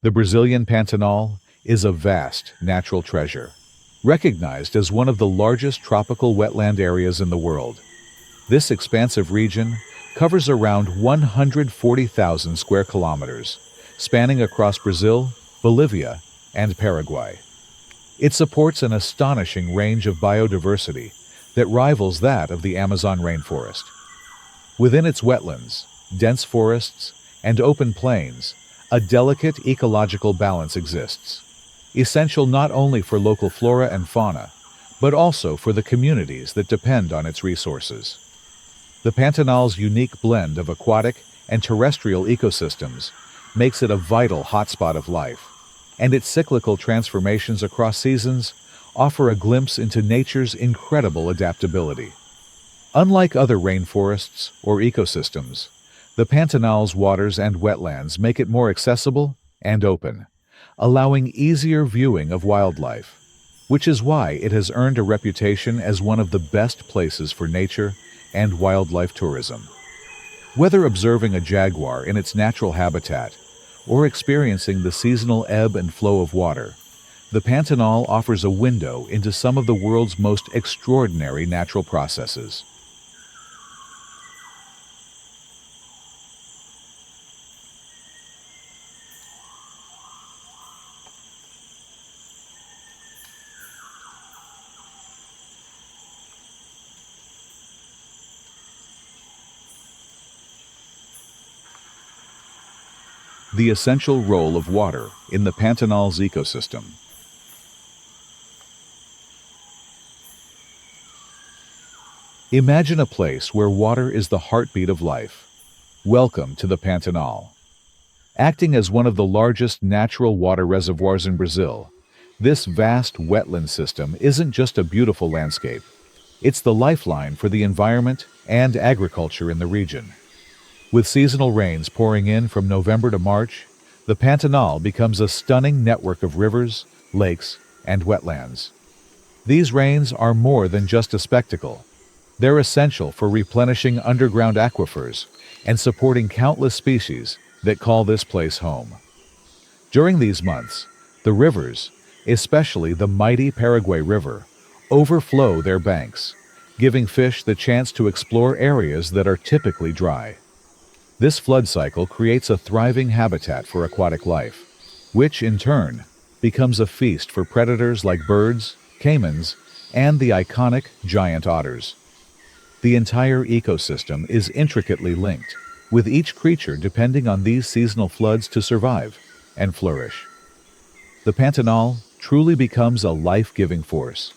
The Brazilian Pantanal is a vast natural treasure, recognized as one of the largest tropical wetland areas in the world. This expansive region covers around 140,000 square kilometers, spanning across Brazil, Bolivia, and Paraguay. It supports an astonishing range of biodiversity that rivals that of the Amazon rainforest. Within its wetlands, dense forests, and open plains, a delicate ecological balance exists, essential not only for local flora and fauna, but also for the communities that depend on its resources. The Pantanal's unique blend of aquatic and terrestrial ecosystems makes it a vital hotspot of life, and its cyclical transformations across seasons offer a glimpse into nature's incredible adaptability. Unlike other rainforests or ecosystems, the Pantanal's waters and wetlands make it more accessible and open, allowing easier viewing of wildlife, which is why it has earned a reputation as one of the best places for nature and wildlife tourism. Whether observing a jaguar in its natural habitat or experiencing the seasonal ebb and flow of water, the Pantanal offers a window into some of the world's most extraordinary natural processes. The essential role of water in the Pantanal's ecosystem. Imagine a place where water is the heartbeat of life. Welcome to the Pantanal. Acting as one of the largest natural water reservoirs in Brazil, this vast wetland system isn't just a beautiful landscape. It's the lifeline for the environment and agriculture in the region. With seasonal rains pouring in from November to March, the Pantanal becomes a stunning network of rivers, lakes, and wetlands. These rains are more than just a spectacle. They're essential for replenishing underground aquifers and supporting countless species that call this place home. During these months, the rivers, especially the mighty Paraguay River, overflow their banks, giving fish the chance to explore areas that are typically dry. This flood cycle creates a thriving habitat for aquatic life, which, in turn, becomes a feast for predators like birds, caimans, and the iconic giant otters. The entire ecosystem is intricately linked, with each creature depending on these seasonal floods to survive and flourish. The Pantanal truly becomes a life-giving force,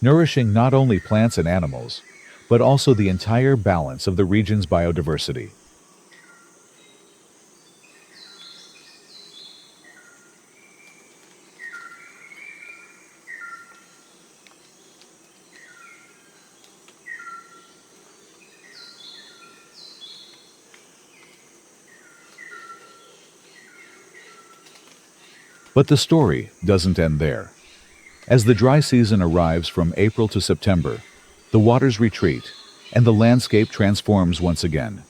nourishing not only plants and animals, but also the entire balance of the region's biodiversity. But the story doesn't end there. As the dry season arrives from April to September, the waters retreat and the landscape transforms once again.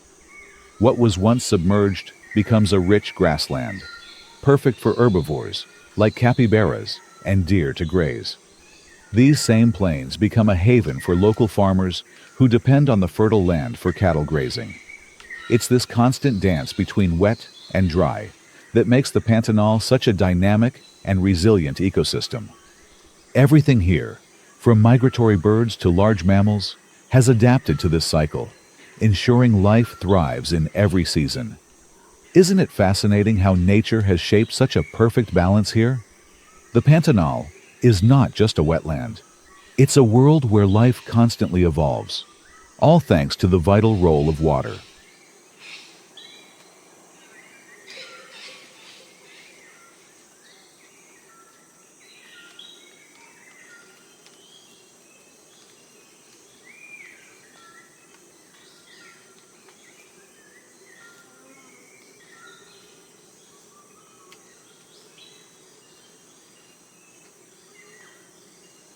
What was once submerged becomes a rich grassland, perfect for herbivores like capybaras and deer to graze. These same plains become a haven for local farmers who depend on the fertile land for cattle grazing. It's this constant dance between wet and dry that makes the Pantanal such a dynamic and resilient ecosystem. Everything here, from migratory birds to large mammals, has adapted to this cycle, ensuring life thrives in every season. Isn't it fascinating how nature has shaped such a perfect balance here? The Pantanal is not just a wetland. It's a world where life constantly evolves, all thanks to the vital role of water.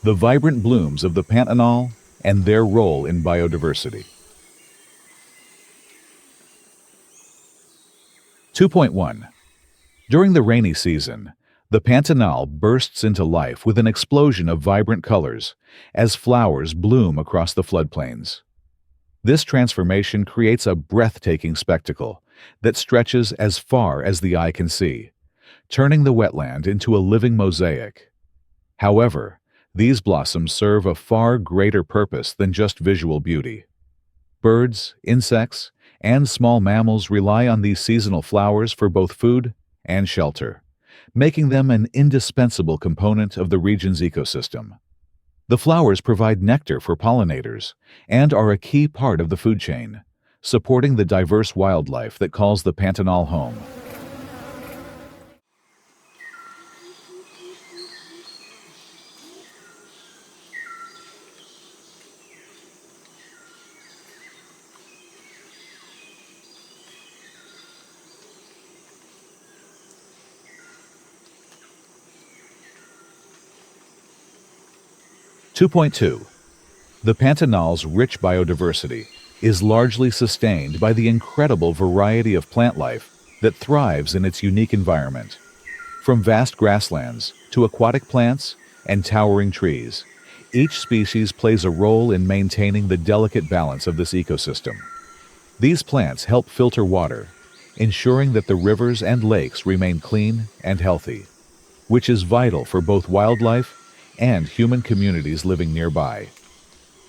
The vibrant blooms of the Pantanal and their role in biodiversity. 2.1. During the rainy season, the Pantanal bursts into life with an explosion of vibrant colors as flowers bloom across the floodplains. This transformation creates a breathtaking spectacle that stretches as far as the eye can see, turning the wetland into a living mosaic. However, these blossoms serve a far greater purpose than just visual beauty. Birds, insects, and small mammals rely on these seasonal flowers for both food and shelter, making them an indispensable component of the region's ecosystem. The flowers provide nectar for pollinators and are a key part of the food chain, supporting the diverse wildlife that calls the Pantanal home. Two point two. The Pantanal's rich biodiversity is largely sustained by the incredible variety of plant life that thrives in its unique environment. From vast grasslands to aquatic plants and towering trees, each species plays a role in maintaining the delicate balance of this ecosystem. These plants help filter water, ensuring that the rivers and lakes remain clean and healthy, which is vital for both wildlife and human communities living nearby.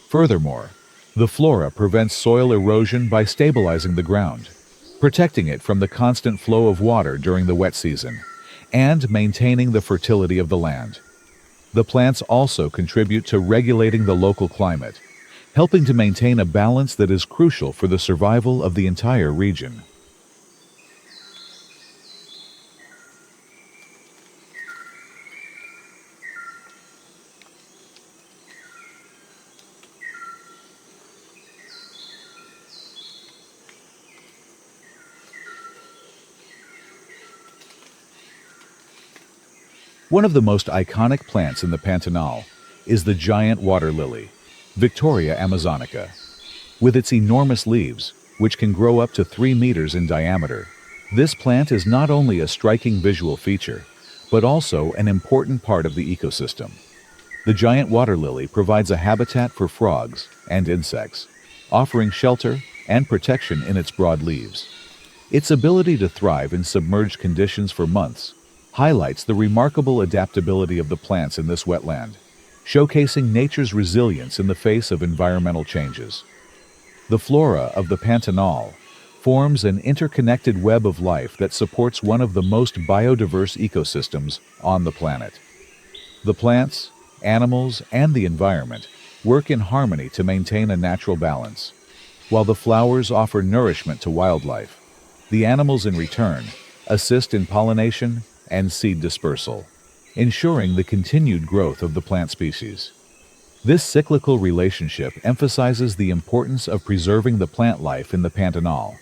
Furthermore, the flora prevents soil erosion by stabilizing the ground, protecting it from the constant flow of water during the wet season, and maintaining the fertility of the land. The plants also contribute to regulating the local climate, helping to maintain a balance that is crucial for the survival of the entire region. One of the most iconic plants in the Pantanal is the giant water lily, Victoria amazonica. With its enormous leaves, which can grow up to 3 meters in diameter, this plant is not only a striking visual feature, but also an important part of the ecosystem. The giant water lily provides a habitat for frogs and insects, offering shelter and protection in its broad leaves. Its ability to thrive in submerged conditions for months highlights the remarkable adaptability of the plants in this wetland, showcasing nature's resilience in the face of environmental changes. The flora of the Pantanal forms an interconnected web of life that supports one of the most biodiverse ecosystems on the planet. The plants, animals, and the environment work in harmony to maintain a natural balance. While the flowers offer nourishment to wildlife, the animals in return assist in pollination and seed dispersal, ensuring the continued growth of the plant species. This cyclical relationship emphasizes the importance of preserving the plant life in the Pantanal,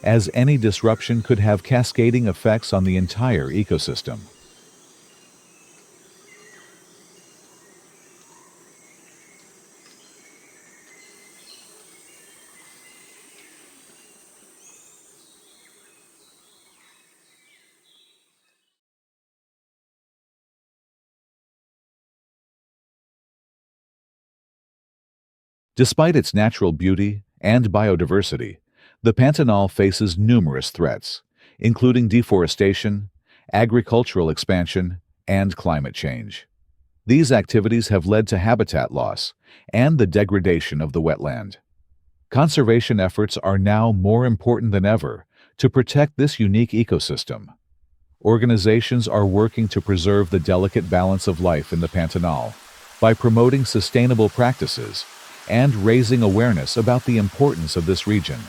as any disruption could have cascading effects on the entire ecosystem. Despite its natural beauty and biodiversity, the Pantanal faces numerous threats, including deforestation, agricultural expansion, and climate change. These activities have led to habitat loss and the degradation of the wetland. Conservation efforts are now more important than ever to protect this unique ecosystem. Organizations are working to preserve the delicate balance of life in the Pantanal by promoting sustainable practices and raising awareness about the importance of this region.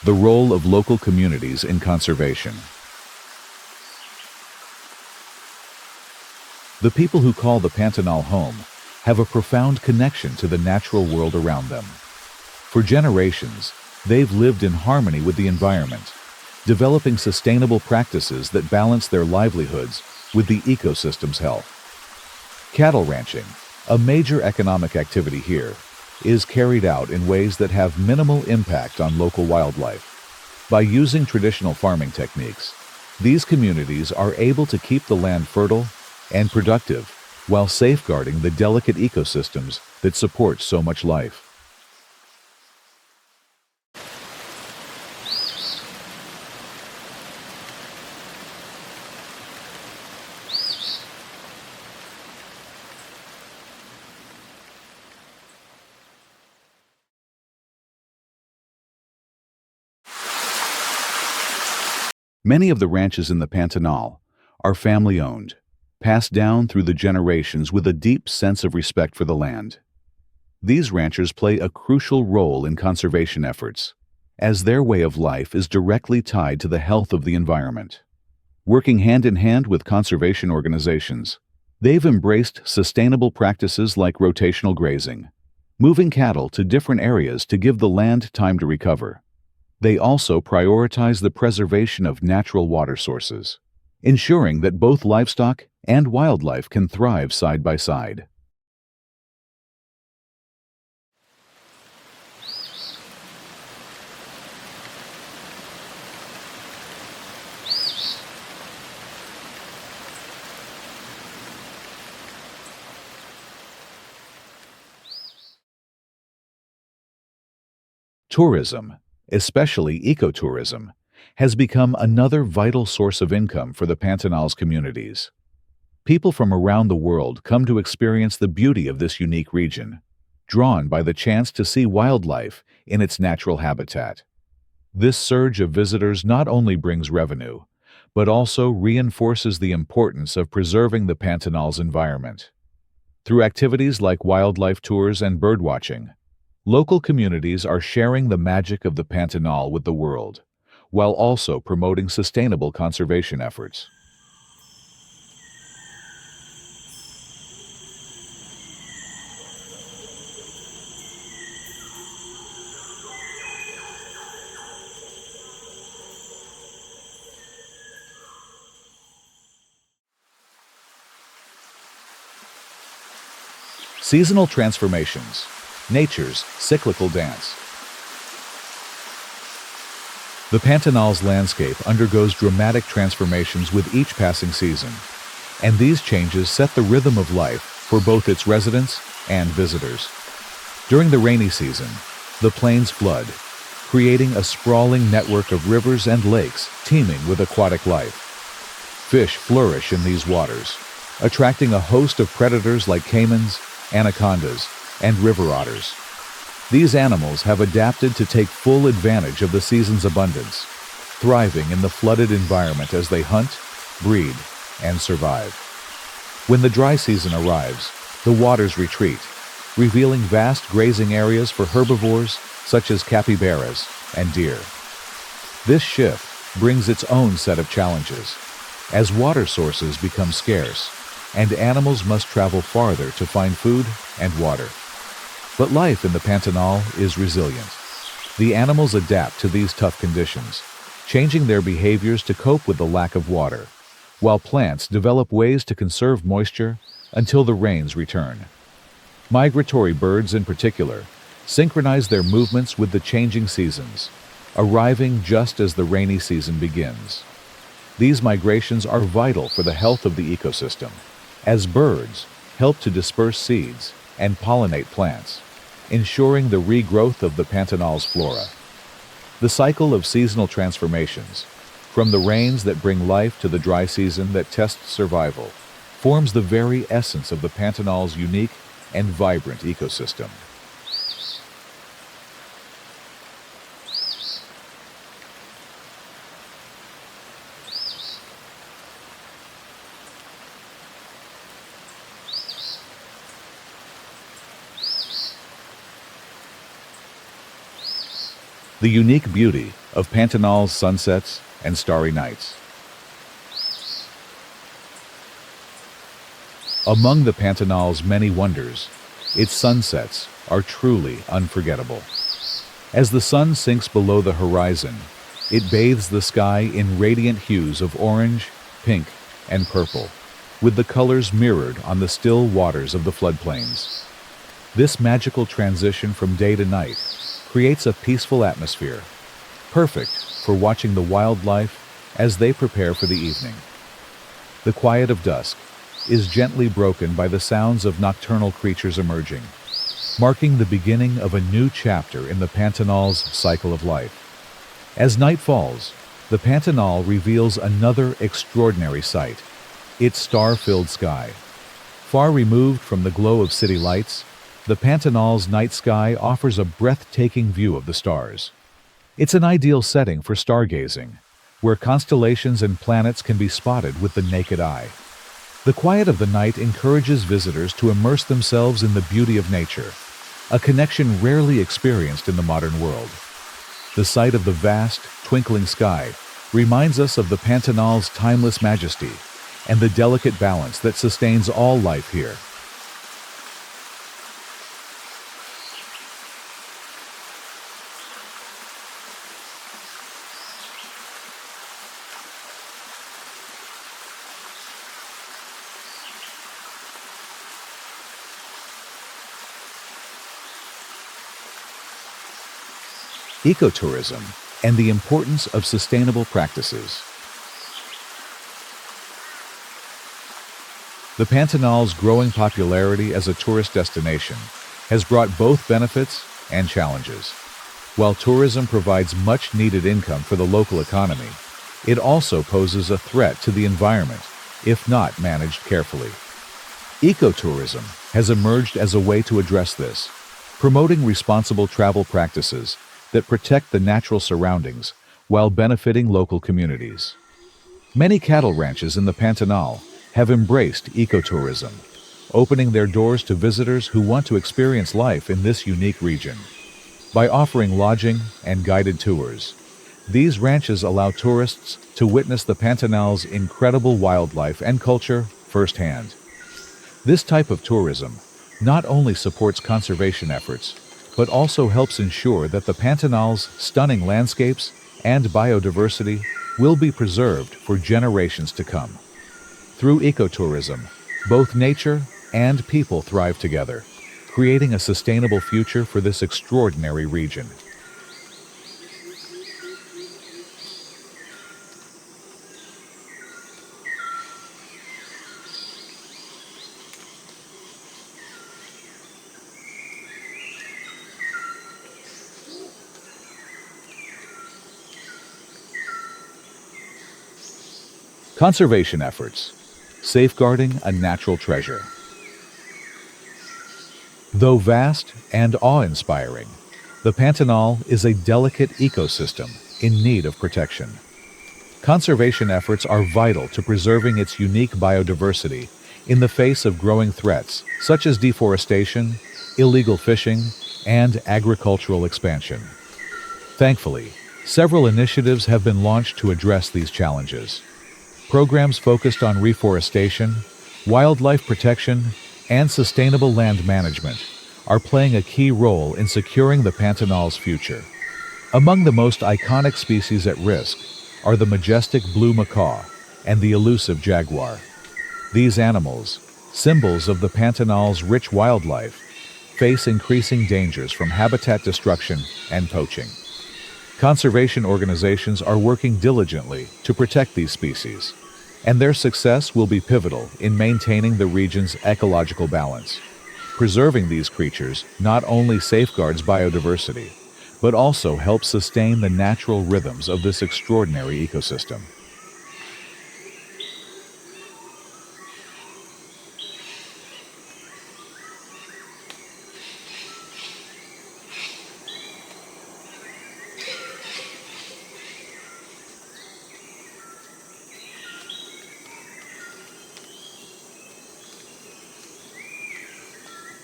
The role of local communities in conservation. The people who call the Pantanal home have a profound connection to the natural world around them. For generations, They've lived in harmony with the environment, developing sustainable practices that balance their livelihoods with the ecosystem's health. Cattle ranching, a major economic activity here, is carried out in ways that have minimal impact on local wildlife. By using traditional farming techniques, these communities are able to keep the land fertile and productive while safeguarding the delicate ecosystems that support so much life. Many of the ranches in the Pantanal are family-owned, passed down through the generations with a deep sense of respect for the land. These ranchers play a crucial role in conservation efforts, as their way of life is directly tied to the health of the environment. Working hand in hand with conservation organizations, they've embraced sustainable practices like rotational grazing, moving cattle to different areas to give the land time to recover. They also prioritize the preservation of natural water sources, ensuring that both livestock and wildlife can thrive side by side. Tourism, especially ecotourism, has become another vital source of income for the Pantanal's communities. People from around the world come to experience the beauty of this unique region, drawn by the chance to see wildlife in its natural habitat. This surge of visitors not only brings revenue, but also reinforces the importance of preserving the Pantanal's environment. Through activities like wildlife tours and birdwatching, local communities are sharing the magic of the Pantanal with the world, while also promoting sustainable conservation efforts. Seasonal transformations, nature's cyclical dance. The Pantanal's landscape undergoes dramatic transformations with each passing season, and these changes set the rhythm of life for both its residents and visitors. During the rainy season, the plains flood, creating a sprawling network of rivers and lakes teeming with aquatic life. Fish flourish in these waters, attracting a host of predators like caimans, anacondas, and river otters. These animals have adapted to take full advantage of the season's abundance, thriving in the flooded environment as they hunt, breed, and survive. When the dry season arrives, the waters retreat, revealing vast grazing areas for herbivores such as capybaras and deer. This shift brings its own set of challenges, as water sources become scarce, and animals must travel farther to find food and water. But life in the Pantanal is resilient. The animals adapt to these tough conditions, changing their behaviors to cope with the lack of water, while plants develop ways to conserve moisture until the rains return. Migratory birds in particular synchronize their movements with the changing seasons, arriving just as the rainy season begins. These migrations are vital for the health of the ecosystem, as birds help to disperse seeds and pollinate plants, ensuring the regrowth of the Pantanal's flora. The cycle of seasonal transformations, from the rains that bring life to the dry season that tests survival, forms the very essence of the Pantanal's unique and vibrant ecosystem. The unique beauty of Pantanal's sunsets and starry nights. Among the Pantanal's many wonders, its sunsets are truly unforgettable. As the sun sinks below the horizon, it bathes the sky in radiant hues of orange, pink, and purple, with the colors mirrored on the still waters of the floodplains. This magical transition from day to night creates a peaceful atmosphere, perfect for watching the wildlife as they prepare for the evening. The quiet of dusk is gently broken by the sounds of nocturnal creatures emerging, marking the beginning of a new chapter in the Pantanal's cycle of life. As night falls, the Pantanal reveals another extraordinary sight: its star-filled sky. Far removed from the glow of city lights, the Pantanal's night sky offers a breathtaking view of the stars. It's an ideal setting for stargazing, where constellations and planets can be spotted with the naked eye. The quiet of the night encourages visitors to immerse themselves in the beauty of nature, a connection rarely experienced in the modern world. The sight of the vast, twinkling sky reminds us of the Pantanal's timeless majesty and the delicate balance that sustains all life here. Ecotourism and the importance of sustainable practices. The Pantanal's growing popularity as a tourist destination has brought both benefits and challenges. While tourism provides much-needed income for the local economy, it also poses a threat to the environment if not managed carefully. Ecotourism has emerged as a way to address this, promoting responsible travel practices that protect the natural surroundings while benefiting local communities. Many cattle ranches in the Pantanal have embraced ecotourism, opening their doors to visitors who want to experience life in this unique region. By offering lodging and guided tours, these ranches allow tourists to witness the Pantanal's incredible wildlife and culture firsthand. This type of tourism not only supports conservation efforts, but also helps ensure that the Pantanal's stunning landscapes and biodiversity will be preserved for generations to come. Through ecotourism, both nature and people thrive together, creating a sustainable future for this extraordinary region. Conservation efforts. Safeguarding a natural treasure. Though vast and awe-inspiring, the Pantanal is a delicate ecosystem in need of protection. Conservation efforts are vital to preserving its unique biodiversity in the face of growing threats such as deforestation, illegal fishing, and agricultural expansion. Thankfully, several initiatives have been launched to address these challenges. Programs focused on reforestation, wildlife protection, and sustainable land management are playing a key role in securing the Pantanal's future. Among the most iconic species at risk are the majestic blue macaw and the elusive jaguar. These animals, symbols of the Pantanal's rich wildlife, face increasing dangers from habitat destruction and poaching. Conservation organizations are working diligently to protect these species, and their success will be pivotal in maintaining the region's ecological balance. Preserving these creatures not only safeguards biodiversity, but also helps sustain the natural rhythms of this extraordinary ecosystem.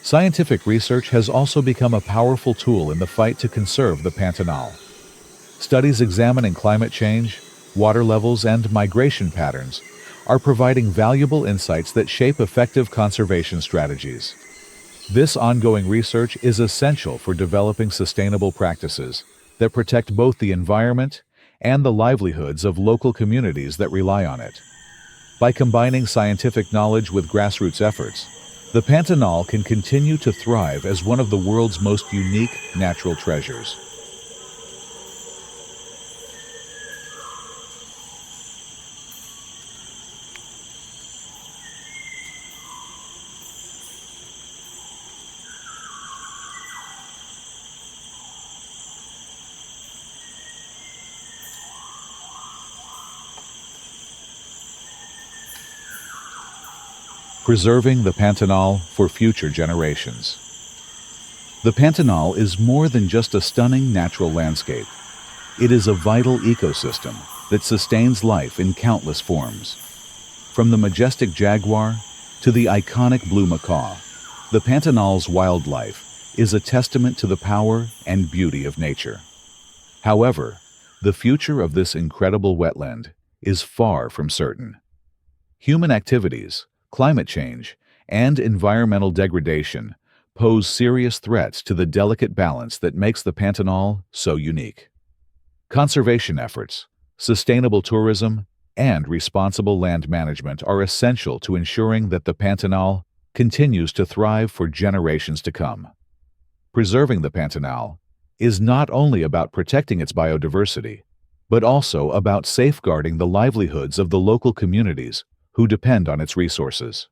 Scientific research has also become a powerful tool in the fight to conserve the Pantanal. Studies examining climate change, water levels, and migration patterns are providing valuable insights that shape effective conservation strategies. This ongoing research is essential for developing sustainable practices that protect both the environment and the livelihoods of local communities that rely on it. By combining scientific knowledge with grassroots efforts, the Pantanal can continue to thrive as one of the world's most unique natural treasures. Preserving the Pantanal for future generations. The Pantanal is more than just a stunning natural landscape. It is a vital ecosystem that sustains life in countless forms. From the majestic jaguar to the iconic blue macaw, the Pantanal's wildlife is a testament to the power and beauty of nature. However, the future of this incredible wetland is far from certain. Human activities, climate change, and environmental degradation pose serious threats to the delicate balance that makes the Pantanal so unique. Conservation efforts, sustainable tourism, and responsible land management are essential to ensuring that the Pantanal continues to thrive for generations to come. Preserving the Pantanal is not only about protecting its biodiversity, but also about safeguarding the livelihoods of the local communities who depend on its resources.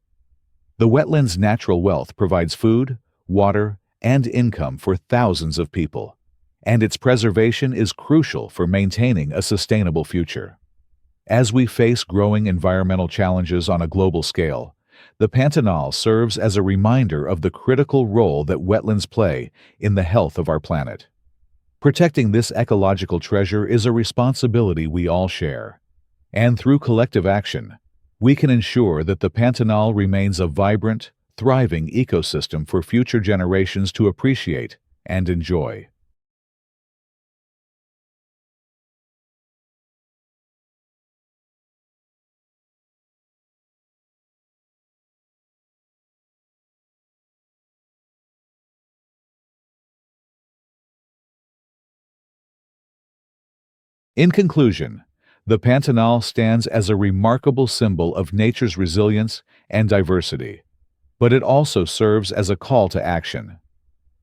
The wetland's natural wealth provides food, water, and income for thousands of people, and its preservation is crucial for maintaining a sustainable future. As we face growing environmental challenges on a global scale, the Pantanal serves as a reminder of the critical role that wetlands play in the health of our planet. Protecting this ecological treasure is a responsibility we all share, and through collective action, we can ensure that the Pantanal remains a vibrant, thriving ecosystem for future generations to appreciate and enjoy. In conclusion, the Pantanal stands as a remarkable symbol of nature's resilience and diversity, but it also serves as a call to action.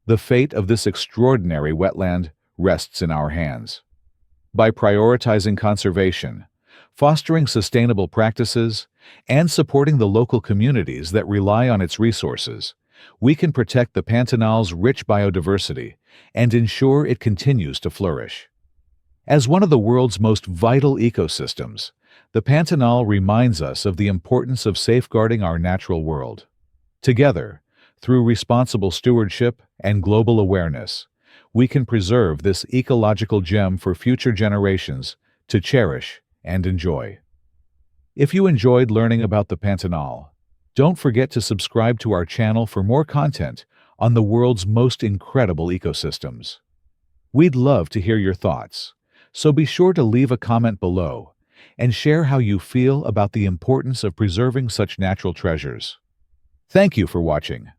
The fate of this extraordinary wetland rests in our hands. By prioritizing conservation, fostering sustainable practices, and supporting the local communities that rely on its resources, we can protect the Pantanal's rich biodiversity and ensure it continues to flourish. As one of the world's most vital ecosystems, the Pantanal reminds us of the importance of safeguarding our natural world. Together, through responsible stewardship and global awareness, we can preserve this ecological gem for future generations to cherish and enjoy. If you enjoyed learning about the Pantanal, don't forget to subscribe to our channel for more content on the world's most incredible ecosystems. We'd love to hear your thoughts, so be sure to leave a comment below and share how you feel about the importance of preserving such natural treasures. Thank you for watching.